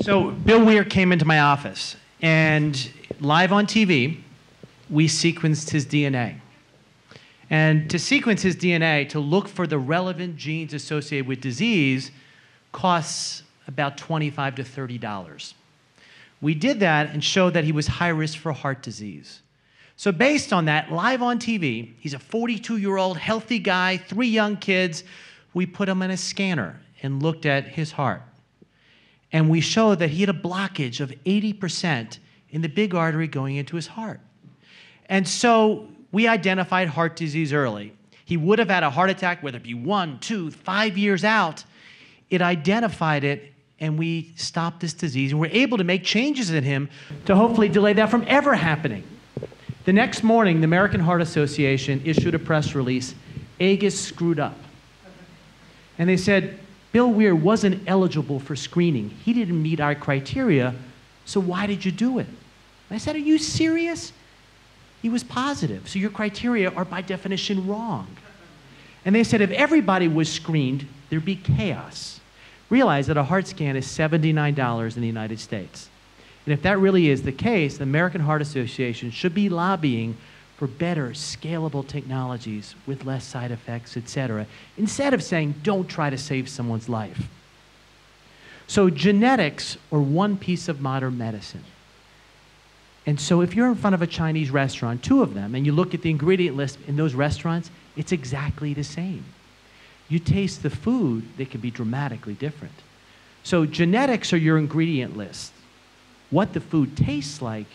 So Bill Weir came into my office, and live on TV, we sequenced his DNA. And to sequence his DNA, to look for the relevant genes associated with disease, costs about $25 to $30. We did that and showed that he was high risk for heart disease. So based on that, live on TV, he's a 42-year-old healthy guy, 3 young kids. We put him in a scanner and looked at his heart. And we showed that he had a blockage of 80% in the big artery going into his heart. And so we identified heart disease early. He would have had a heart attack, whether it be 1, 2, 5 years out. It identified it, and we stopped this disease, and we're able to make changes in him to hopefully delay that from ever happening. The next morning, the American Heart Association issued a press release, Agus screwed up. And they said, Bill Weir wasn't eligible for screening. He didn't meet our criteria, so why did you do it? I said, are you serious? He was positive, so your criteria are by definition wrong. And they said if everybody was screened, there'd be chaos. Realize that a heart scan is $79 in the United States. And if that really is the case, the American Heart Association should be lobbying for better, scalable technologies with less side effects, etc., instead of saying, don't try to save someone's life. So genetics are one piece of modern medicine. And so if you're in front of a Chinese restaurant, 2 of them, and you look at the ingredient list in those restaurants, it's exactly the same. You taste the food, they can be dramatically different. So genetics are your ingredient list. What the food tastes like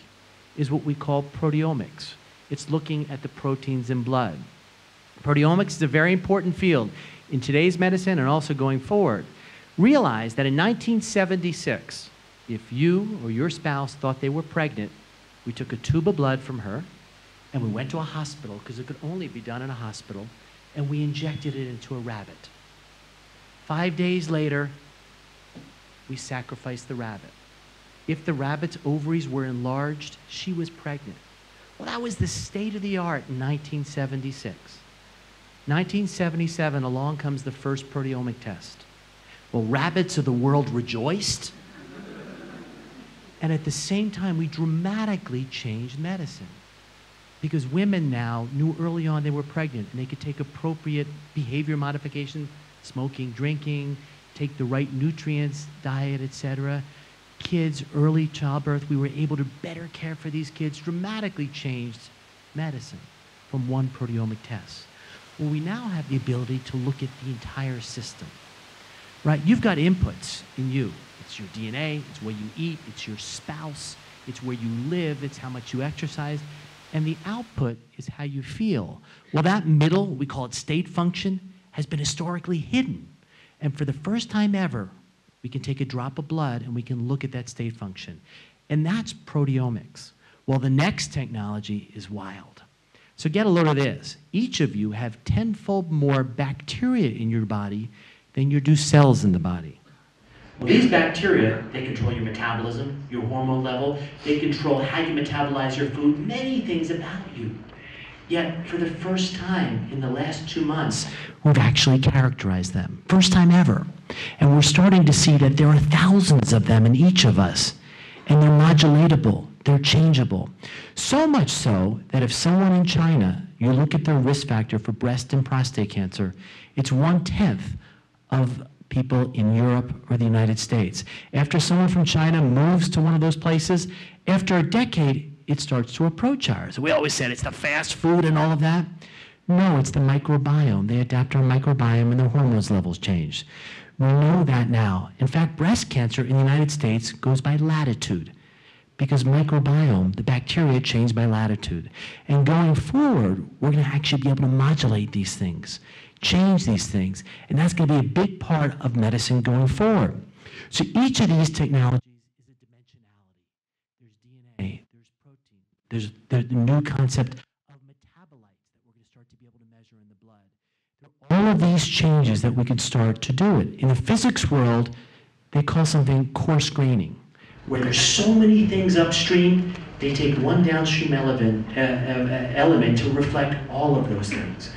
is what we call proteomics. It's looking at the proteins in blood. Proteomics is a very important field in today's medicine and also going forward. Realize that in 1976, if you or your spouse thought they were pregnant, we took a tube of blood from her and we went to a hospital, because it could only be done in a hospital, and we injected it into a rabbit. 5 days later, we sacrificed the rabbit. If the rabbit's ovaries were enlarged, she was pregnant. Well, that was the state of the art in 1976. 1977, along comes the first proteomic test. Well, rabbits of the world rejoiced. And at the same time, we dramatically changed medicine. Because women now knew early on they were pregnant, and they could take appropriate behavior modification, smoking, drinking, take the right nutrients, diet, etc. Kids, early childbirth, we were able to better care for these kids, dramatically changed medicine from one proteomic test. Well, we now have the ability to look at the entire system, right? You've got inputs in you. It's your DNA, it's what you eat, it's your spouse, it's where you live, it's how much you exercise, and the output is how you feel. Well, that middle, we call it state function, has been historically hidden. And for the first time ever, we can take a drop of blood and we can look at that state function. And that's proteomics. Well, the next technology is wild. So get a load of this. Each of you have 10-fold more bacteria in your body than you do cells in the body. Well, these bacteria, they control your metabolism, your hormone level, they control how you metabolize your food, many things about you. Yet, for the first time in the last 2 months, we've actually characterized them. First time ever. And we're starting to see that there are thousands of them in each of us. And they're modulatable, they're changeable. So much so that if someone in China, you look at their risk factor for breast and prostate cancer, it's 1/10 of people in Europe or the United States. After someone from China moves to one of those places, after a decade, it starts to approach ours. We always said it's the fast food and all of that. No, it's the microbiome. They adapt our microbiome and their hormones levels change. We know that now. In fact, breast cancer in the United States goes by latitude because microbiome, the bacteria, change by latitude. And going forward, we're going to actually be able to modulate these things, change these things, and that's going to be a big part of medicine going forward. So each of these technologies is a dimensionality. There's DNA, there's protein, there's the new concept of metabolites that we're going to start to be able to measure in the blood. There are all of these changes that we can start to do it. In the physics world, they call something coarse graining, where there's so many things upstream, they take one downstream element to reflect all of those things.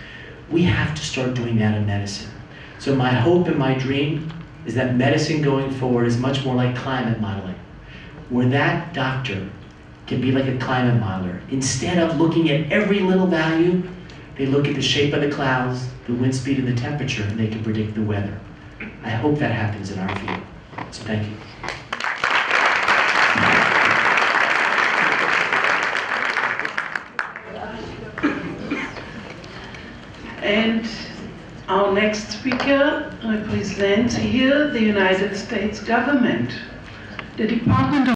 We have to start doing that in medicine. So my hope and my dream is that medicine going forward is much more like climate modeling, where that doctor can be like a climate modeler. Instead of looking at every little value, they look at the shape of the clouds, the wind speed, and the temperature, and they can predict the weather. I hope that happens in our field. So thank you. And our next speaker represents here the United States government. The Department of